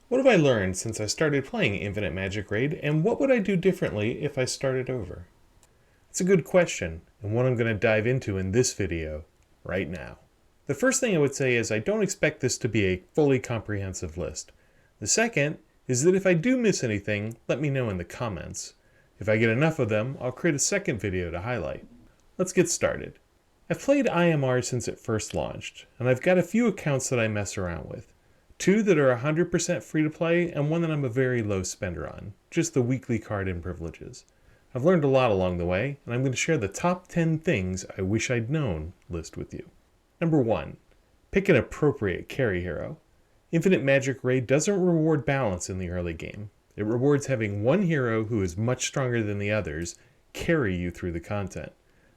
What have I learned since I started playing Infinite Magicraid, and what would I do differently if I started over? It's a good question, and one I'm going to dive into in this video, right now. The first thing I would say is I don't expect this to be a fully comprehensive list. The second is that if I do miss anything, let me know in the comments. If I get enough of them, I'll create a second video to highlight. Let's get started. I've played IMR since it first launched, and I've got a few accounts that I mess around with. 2 that are 100% free to play, and 1 that I'm a very low spender on, just the weekly card and privileges. I've learned a lot along the way, and I'm going to share the top 10 things I wish I'd known list with you. Number 1. Pick an appropriate carry hero. Infinite Magicraid doesn't reward balance in the early game. It rewards having one hero who is much stronger than the others carry you through the content.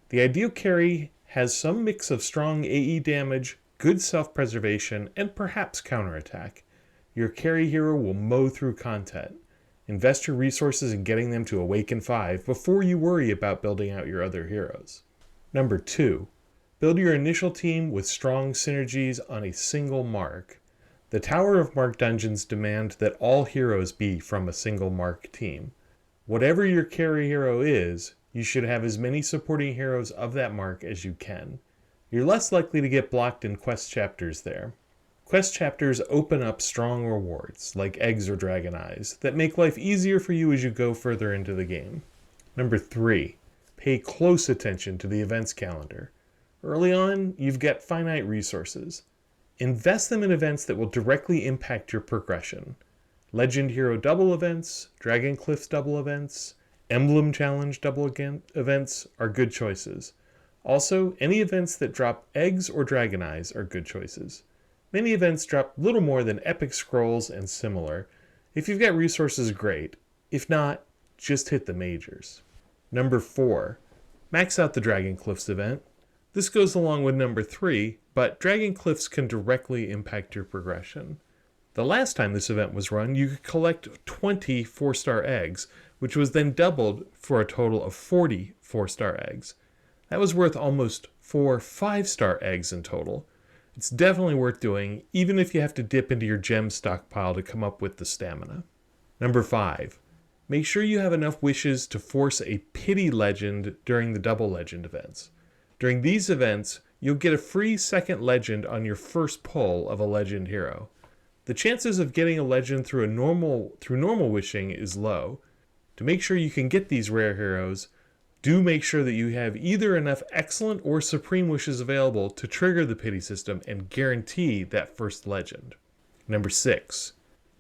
The ideal carry has some mix of strong AE damage, good self-preservation, and perhaps counterattack. Your carry hero will mow through content. Invest your resources in getting them to Awaken 5 before you worry about building out your other heroes. Number 2. Build your initial team with strong synergies on a single mark. The Tower of Mark dungeons demand that all heroes be from a single mark team. Whatever your carry hero is, you should have as many supporting heroes of that mark as you can. You're less likely to get blocked in quest chapters there. Quest chapters open up strong rewards, like eggs or dragon eyes, that make life easier for you as you go further into the game. Number 3. Pay close attention to the events calendar. Early on, you've got finite resources. Invest them in events that will directly impact your progression. Legend Hero double events, Dragon Cliffs double events, Emblem Challenge double events are good choices. Also, any events that drop eggs or dragon eyes are good choices. Many events drop little more than epic scrolls and similar. If you've got resources, great. If not, just hit the majors. Number 4. Max out the Dragon Cliffs event. This goes along with number 3, but Dragon Cliffs can directly impact your progression. The last time this event was run, you could collect 20 4-star eggs, which was then doubled for a total of 40 4-star eggs. That was worth almost 4 5-star eggs in total. It's definitely worth doing, even if you have to dip into your gem stockpile to come up with the stamina. Number 5. Make sure you have enough wishes to force a pity legend during the double legend events. During these events, you'll get a free second legend on your first pull of a legend hero. The chances of getting a legend through normal wishing is low. To make sure you can get these rare heroes, do make sure that you have either enough excellent or supreme wishes available to trigger the pity system and guarantee that first legend. Number 6.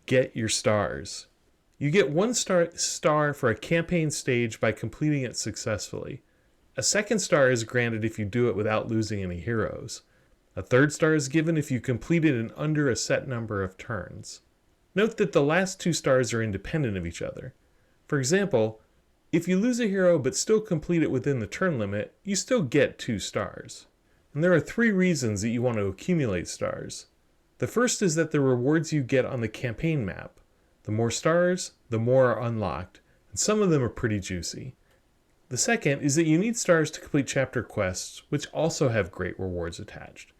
Get your stars. You get 1 star for a campaign stage by completing it successfully. A second star is granted if you do it without losing any heroes. A third star is given if you complete it in under a set number of turns. Note that the last 2 stars are independent of each other. For example, if you lose a hero but still complete it within the turn limit, you still get 2 stars. And there are 3 reasons that you want to accumulate stars. The first is that the rewards you get on the campaign map. The more stars, the more are unlocked, and some of them are pretty juicy. The second is that you need stars to complete chapter quests, which also have great rewards attached.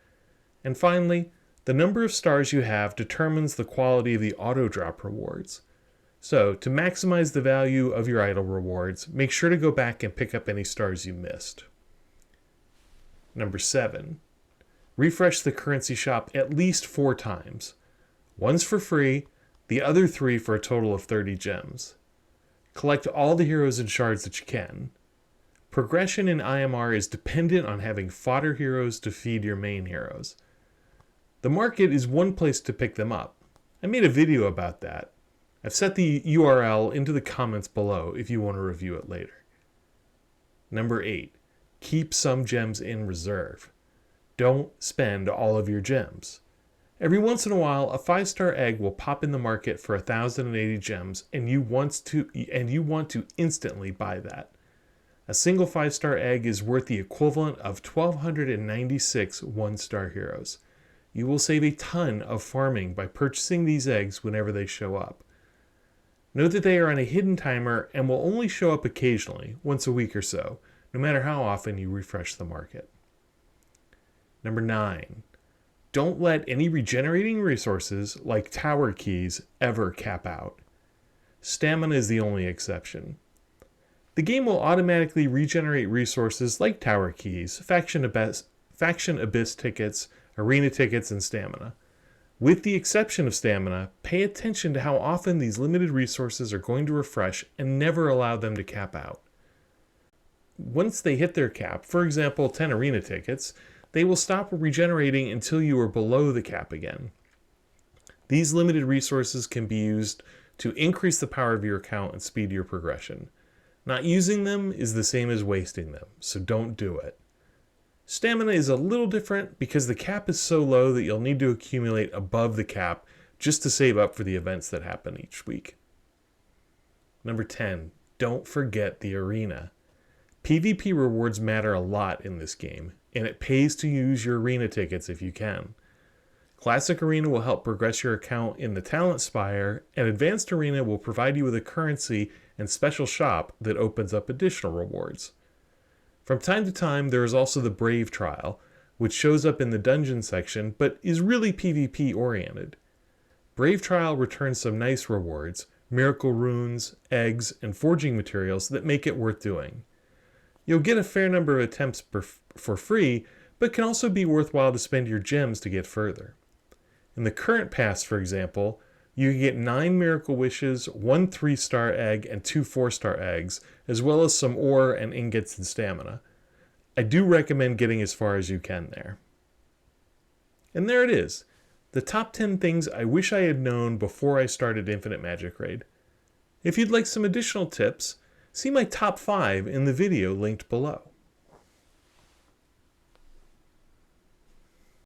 And finally, the number of stars you have determines the quality of the auto-drop rewards. So, to maximize the value of your idle rewards, make sure to go back and pick up any stars you missed. Number 7. Refresh the currency shop at least 4 times. One's for free, the other 3 for a total of 30 gems. Collect all the heroes and shards that you can. Progression in IMR is dependent on having fodder heroes to feed your main heroes. The market is one place to pick them up. I made a video about that. I've set the URL into the comments below if you want to review it later. Number 8. Keep some gems in reserve. Don't spend all of your gems. Every once in a while, a 5-star egg will pop in the market for 1,080 gems, and you want to instantly buy that. A single 5-star egg is worth the equivalent of 1,296 1-star heroes. You will save a ton of farming by purchasing these eggs whenever they show up. Note that they are on a hidden timer and will only show up occasionally, once a week or so, no matter how often you refresh the market. Number 9. Don't let any regenerating resources, like tower keys, ever cap out. Stamina is the only exception. The game will automatically regenerate resources like tower keys, faction abyss tickets, arena tickets, and stamina. With the exception of stamina, pay attention to how often these limited resources are going to refresh and never allow them to cap out. Once they hit their cap, for example 10 arena tickets, they will stop regenerating until you are below the cap again. These limited resources can be used to increase the power of your account and speed your progression. Not using them is the same as wasting them, so don't do it. Stamina is a little different because the cap is so low that you'll need to accumulate above the cap just to save up for the events that happen each week. Number 10, don't forget the arena. PvP rewards matter a lot in this game, and it pays to use your arena tickets if you can. Classic Arena will help progress your account in the Talent Spire, and Advanced Arena will provide you with a currency and special shop that opens up additional rewards. From time to time, there is also the Brave Trial, which shows up in the dungeon section but is really PvP oriented. Brave Trial returns some nice rewards, miracle runes, eggs, and forging materials that make it worth doing. You'll get a fair number of attempts for free, but can also be worthwhile to spend your gems to get further. In the current pass, for example, you can get 9 Miracle Wishes, 1 3-star egg, and 2 4-star eggs, as well as some ore and ingots and stamina. I do recommend getting as far as you can there. And there it is, the top 10 things I wish I had known before I started Infinite Magicraid. If you'd like some additional tips, see my top 5 in the video linked below.